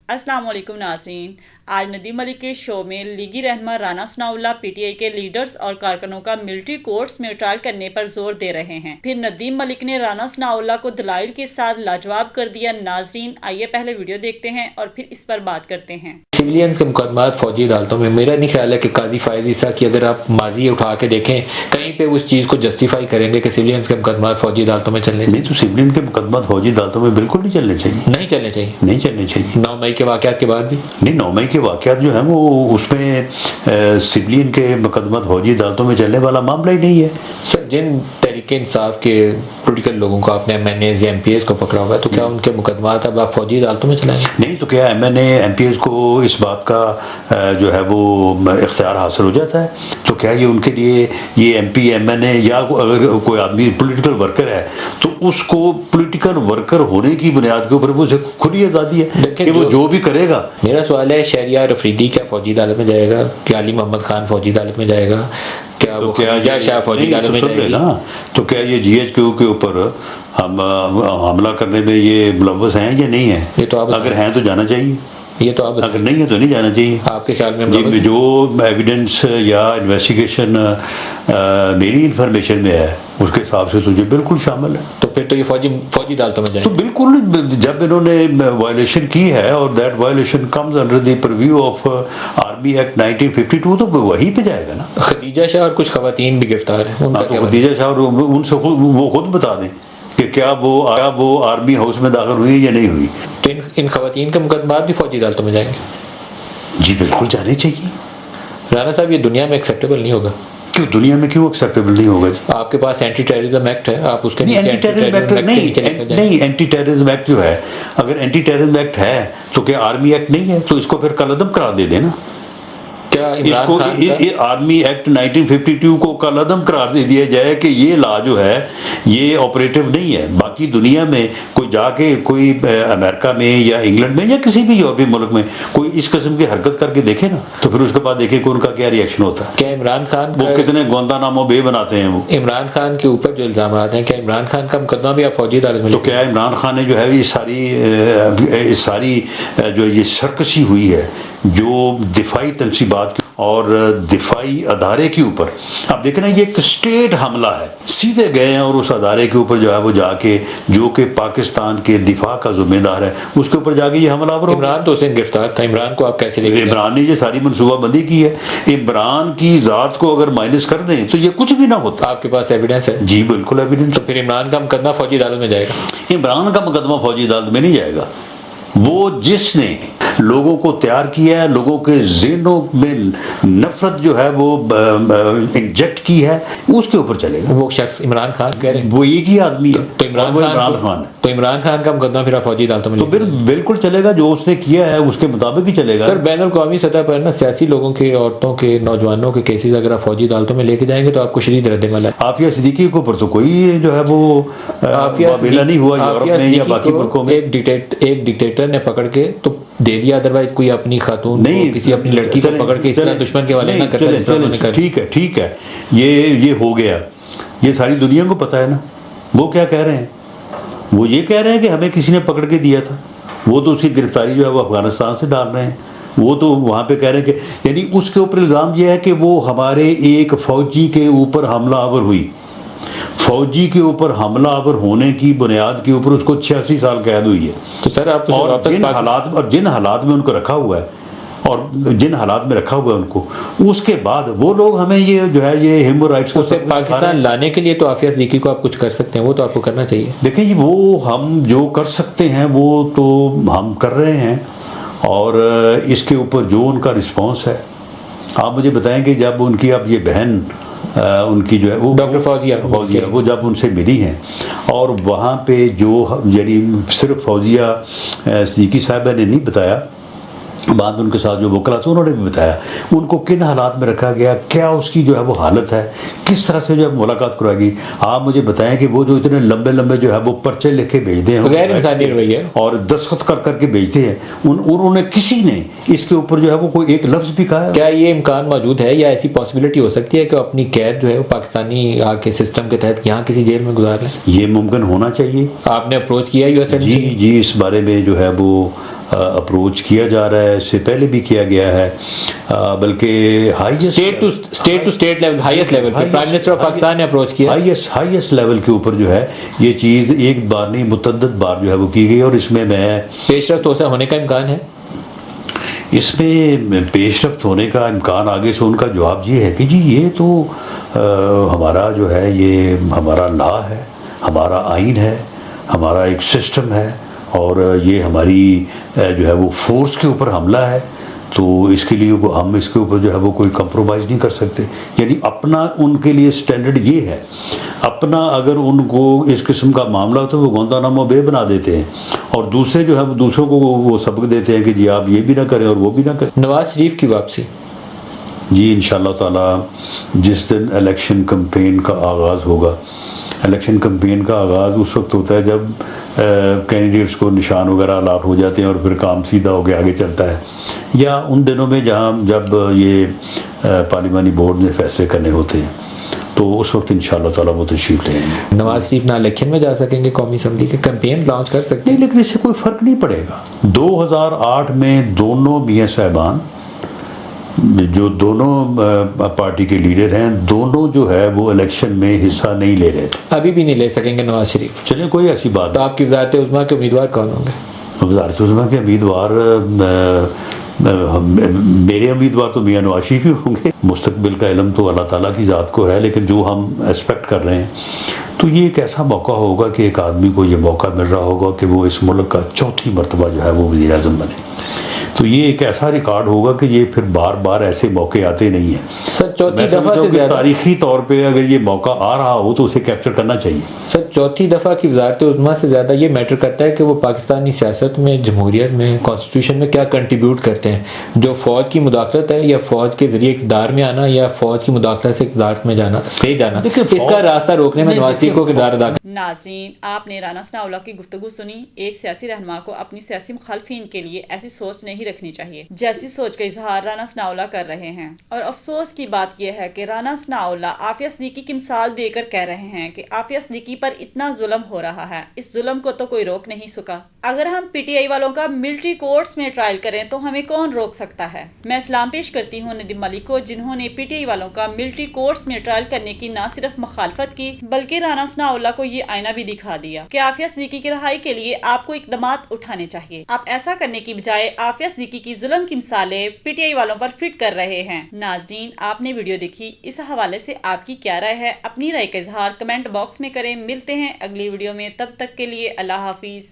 अस्सलाम वालेकुम नाज़रीन। आज नदीम मलिक के शो में लीगी रहनुमा राना सनाउल्लाह पीटीआई के लीडर्स और कारकुनों का मिलिट्री कोर्ट्स में ट्रायल करने पर जोर दे रहे हैं। फिर नदीम मलिक ने राना सनाउल्लाह को दलाइल के साथ लाजवाब कर दिया। नाज़रीन, आइए पहले वीडियो देखते हैं और फिर इस पर बात करते हैं। सिविलियंस के मुकदमात फौजी अदालतों में मेरा नहीं ख्याल है कि काजी फायज ईसा की अगर आप माजी उठा के देखें कहीं पे उस चीज़ को जस्टिफाई करेंगे कि सिविलियंस के मुकदमात फौजी अदालतों में चलने नहीं, तो सिविलियन के मुकदमात फौजी अदालतों में बिल्कुल नहीं चलने चाहिए। नहीं चलने चाहिए, नहीं चलने चाहिए। 9 मई के वाक़यात के बाद भी नहीं, 9 मई के वाक़यात जो है वो उसमें सिविलियन के मुकदमात फौजी अदालतों में चलने वाला मामला ही नहीं है। सर, जिन तहरीक इंसाफ के पोलिटिकल लोगों को आपने MNAs या MPAs को पकड़ा हुआ है तो क्या उनके मुकदमात अब आप फौजी अदालतों में चलाएंगे? नहीं, तो क्या MNA MPAs को इस बात का जो है वो इख्तियार हासिल हो जाता है? तो क्या ये उनके लिए ये MP MNA या अगर कोई आदमी पॉलिटिकल वर्कर है तो उसको पॉलिटिकल वर्कर होने की बुनियाद के ऊपर उसे खुली आज़ादी है कि वो जो भी करेगा। मेरा सवाल है, शहरियार अफरीदी क्या फौजी अदालत में जाएगा? क्या अली मोहम्मद खान फौजी अदालत में जाएगा? क्या तो वो क्या शाह फौजी अदालत में जाएगी? तो क्या ये GHQ के ऊपर हम हमला करने में ये मुलव्वस हैं या नहीं है? ये तो आप अगर हैं तो जाना चाहिए, ये तो आप अगर नहीं है तो नहीं जाना चाहिए। आपके ख्याल में जी, जो एविडेंस या इन्वेस्टिगेशन मेरी इंफॉर्मेशन में है उसके हिसाब से तुझे बिल्कुल शामिल है। तो फिर तो ये फौजी अदालतों में तो जाएंगे? बिल्कुल, जब इन्होंने वायलेशन की है और that violation comes under the preview of army act 1952 तो वहीं पे जाएगा ना। खदीजा शाह और कुछ खवातीन भी गिरफ्तार हैं, उनका क्या? तो खदीजा शाह उनसे वो खुद बता दें कि क्या वो आर्मी हाउस में दाखिल हुई या नहीं हुई। तो इन खवातीन के मुकदमात भी फौजी अदालतों में जाएंगे? जी बिल्कुल जाने चाहिए। राना साहब, ये दुनिया में एक्सेप्टेबल नहीं होगा। क्यों दुनिया में क्यों एक्सेप्टेबल नहीं होगा जी? आपके पास एंटी टेररिज्म एक्ट है, आप उसके नहीं, एंटी टेररिज्म एक्ट नहीं, एंटी टेररिज्म एक्ट जो है, अगर एंटी टेररिज्म एक्ट है तो क्या आर्मी एक्ट नहीं है? तो इसको फिर कलअदम करार दे देना। क्या इसको आर्मी एक्ट 1952 को कलअदम करार दे दिया जाए कि ये लॉ जो है ये ऑपरेटिव नहीं है। बाकी दुनिया में कोई जाके कोई अमेरिका में या इंग्लैंड में या किसी भी यूरोपीय मुल्क में कोई इस किस्म की हरकत करके देखे ना, तो फिर उसके बाद देखे कि उनका क्या रिएक्शन होता है। क्या इमरान खान वो कितने गुआंतानामो बे बनाते हैं वो इमरान खान के ऊपर जो इल्जाम हैं, क्या इमरान खान का मुकदमा भी आप फौजी अदालत में? तो क्या इमरान खान ने जो है ये सारी जो ये सरकशी हुई है जो दिफाई तनसीबात और दिफाई अदारे के ऊपर, आप देखें ना, ये एक स्टेट हमला है। सीधे गए हैं और उस अदारे के ऊपर जो है वो जाके, जो कि पाकिस्तान के दिफा का जिम्मेदार है, उसके ऊपर जाके ये हमलावर। इमरान तो उसे गिरफ्तार था, इमरान को आप कैसे लेंगे? इमरान ने ये सारी मनसूबाबंदी की है। इमरान की ज़ात को अगर माइनस कर दें तो ये कुछ भी ना होता। आपके पास एविडेंस है? जी बिल्कुल एविडेंस। तो फिर इमरान का मुकदमा फौजी अदालत में जाएगा? इमरान का मुकदमा फौजी अदालत में नहीं जाएगा। वो जिसने लोगों को तैयार किया है, लोगों के ज़हनों में नफरत जो है वो इंजेक्ट की है, उसके ऊपर चलेगा। वो शख्स इमरान खान कह रहे हैं, वो एक ही आदमी है। तो इमरान खान है। तो इमरान खान का मुकदमा फिर फौजी अदालतों में तो बिल्कुल चलेगा, जो उसने किया है उसके मुताबिक ही चलेगा। सर, बैन अल-क़वामी सतह पर ना सियासी लोगों के, औरतों के, नौजवानों के केसेस अगर आप फौजी अदालतों में लेके जाएंगे तो आपको शदीद रद्द-ए-अमल है। आफिया सिद्दीकी के ऊपर तो कोई जो है वो मामला नहीं हुआ यूरोप में या बाकी मुल्कों में। एक डिक्टेटर ने पकड़ के तो दे दिया, अदरवाइज कोई अपनी खातून नहीं, किसी अपनी लड़की को पकड़ के इस तरह दुश्मन के हवाले ना करता। ठीक है, ये हो गया, ये सारी दुनिया को पता है ना। वो क्या कह रहे हैं? वो ये कह रहे हैं कि हमें किसी ने पकड़ के दिया था। वो तो उसकी गिरफ्तारी जो है वो अफगानिस्तान से डाल रहे हैं। वो तो वहाँ पे कह रहे हैं कि यानी उसके ऊपर इल्ज़ाम ये है कि वो हमारे एक फ़ौजी के ऊपर हमलावर हुई। फौजी के ऊपर हमलावर होने की बुनियाद के ऊपर उसको 86 साल कैद हुई है। तो सर, आप और जिन हालात में उनको रखा हुआ है और जिन हालात में रखा हुआ है उनको, उसके बाद वो लोग हमें ये जो है ये ह्यूमन राइट्स को पाकिस्तान लाने के लिए तो आफिया सिद्दीकी को आप कुछ कर सकते हैं, वो तो आपको करना चाहिए। देखिए, वो हम जो कर सकते हैं वो तो हम कर रहे हैं, और इसके ऊपर जो उनका रिस्पॉन्स है, आप मुझे बताएं कि जब उनकी अब ये बहन उनकी जो है वो डॉक्टर फौजिया वो जब उनसे मिली हैं और वहाँ पे जो यानी सिर्फ फौजिया सिद्दीकी साहबा ने नहीं बताया, बाद में उनके साथ जो वकला थे उन्होंने भी बताया उनको किन हालात में रखा गया, क्या उसकी जो है वो हालत है, किस तरह से जो है मुलाकात कराएगी। आप मुझे बताएं कि वो जो इतने लंबे लंबे जो है वो पर्चे लिख के भेजते हैं, गैर इंसानी रवैया और दस्तखत कर करके भेजते हैं, उन्होंने किसी ने इसके ऊपर जो है वो कोई एक लफ्ज़ भी कहा है? क्या ये इम्कान मौजूद है या ऐसी पॉसिबिलिटी हो सकती है कि अपनी कैद जो है वो पाकिस्तानी आके सिस्टम के तहत यहाँ किसी जेल में गुजार लें? ये मुमकिन होना चाहिए। आपने अप्रोच किया यूएस? जी, इस बारे में जो है वो اپروچ کیا جا رہا ہے، اس سے پہلے بھی کیا گیا ہے، بلکہ state to state level, highest level پہ پرائم منسٹر آف پاکستان نے اپروچ کیا، ہائیسٹ لیول کے اوپر جو ہے یہ چیز ایک بار نہیں متعدد بار جو ہے وہ کی گئی، اور اس میں پیش رفت توسیع ہونے کا امکان ہے؟ اس میں پیش رفت ہونے کا امکان آگے سے ان کا جواب یہ ہے کہ جی یہ تو ہمارا جو ہے یہ ہمارا لا ہے، ہمارا آئین ہے، ہمارا ایک سسٹم ہے، اور یہ ہماری جو ہے وہ فورس کے اوپر حملہ ہے، تو اس کے لیے ہم اس کے اوپر جو ہے وہ کوئی کمپرومائز نہیں کر سکتے. یعنی اپنا ان کے لیے سٹینڈرڈ یہ ہے، اپنا اگر ان کو اس قسم کا معاملہ تو وہ گوانتانامو بے بنا دیتے ہیں، اور دوسرے جو ہے وہ دوسروں کو وہ سبق دیتے ہیں کہ جی آپ یہ بھی نہ کریں اور وہ بھی نہ کریں. نواز شریف کی واپسی جی انشاءاللہ تعالی جس دن الیکشن کمپین کا آغاز ہوگا، الیکشن کمپین کا آغاز اس وقت ہوتا ہے جب کینڈیڈیٹس کو نشان وغیرہ الاٹ ہو جاتے ہیں اور پھر کام سیدھا ہو کے آگے چلتا ہے، یا ان دنوں میں جب یہ پارلیمانی بورڈ نے فیصلے کرنے ہوتے ہیں تو اس وقت انشاءاللہ تعالی وہ تشریف لیں گے. نواز شریف نہ الیکشن میں جا سکیں گے، قومی اسمبلی کے کمپین لانچ کر سکتے نہیں، لیکن اس سے کوئی فرق نہیں پڑے گا. 2008 میں دونوں میاں صاحبان جو دونوں پارٹی کے لیڈر ہیں، دونوں جو ہے وہ الیکشن میں حصہ نہیں لے رہے تھے. ابھی بھی نہیں لے سکیں گے نواز شریف. چلیں کوئی ایسی بات تو آپ کی وزارت عظمیٰ کے امیدوار کون ہوں گے؟ وزارت عظمیٰ کے امیدوار میرے امیدوار تو میاں نواز شریف ہی ہوں گے. مستقبل کا علم تو اللہ تعالیٰ کی ذات کو ہے، لیکن جو ہم ایکسپیکٹ کر رہے ہیں تو یہ ایک ایسا موقع ہوگا کہ ایک آدمی کو یہ موقع مل رہا ہوگا کہ وہ اس ملک کا چوتھی مرتبہ جو ہے وہ وزیر اعظم بنے. تو یہ ایک ایسا ریکارڈ ہوگا کہ یہ پھر بار بار ایسے موقع آتے نہیں ہیں. سر چوتھی دفعہ سے زیادہ تاریخی طور پہ اگر یہ موقع آ رہا ہو تو اسے کیپچر کرنا چاہیے. سر چوتھی دفعہ کی وزارت عظمیٰ سے زیادہ یہ میٹر کرتا ہے کہ وہ پاکستانی سیاست میں، جمہوریت میں، کانسٹیٹیوشن میں کیا کنٹریبیوٹ کرتے ہیں. جو فوج کی مداخلت ہے یا فوج کے ذریعے اقتدار میں آنا یا فوج کی مداخلت سے اقتدار میں جانا، اس کا راستہ روکنے میں نواز شریف کو کردار ادا کرنا. ناظرین، آپ نے رانا ثناء اللہ کی گفتگو سنی. ایک سیاسی رہنما کو اپنی سیاسی مخالفین کے لیے ایسی سوچ نہیں رکھنی چاہیے جیسی سوچ کا اظہار رانا ثناء اللہ کر رہے ہیں. اور افسوس کی بات یہ ہے کہ رانا ثناء اللہ عافیہ صدیقی کی مثال دے کر کہہ رہے ہیں کہ عافیہ صدیقی پر اتنا ظلم ہو رہا ہے، اس ظلم کو تو کوئی روک نہیں سکا. اگر ہم پی ٹی آئی والوں کا ملٹری کورٹس میں ٹرائل کریں تو ہمیں کون روک سکتا ہے. میں سلام پیش کرتی ہوں ندیم ملک کو، جنہوں نے پی ٹی آئی والوں کا ملٹری کورٹس میں ٹرائل کرنے کی نہ صرف مخالفت کی بلکہ رانا ثناء اللہ کو یہ آئینہ بھی دکھا دیا کہ عافیہ صدیقی کی رہائی کے لیے آپ کو اقدامات اٹھانے چاہیے. آپ ایسا کرنے کی بجائے عافیہ صدیقی کی ظلم کی مثالیں پی ٹی آئی والوں پر فٹ کر رہے ہیں. ناظرین، آپ نے ویڈیو دیکھی، اس حوالے سے آپ کی کیا رائے ہے؟ اپنی رائے کا اظہار کمنٹ باکس میں کریں. ملتے ہیں اگلی ویڈیو میں، تب تک کے لیے اللہ حافظ.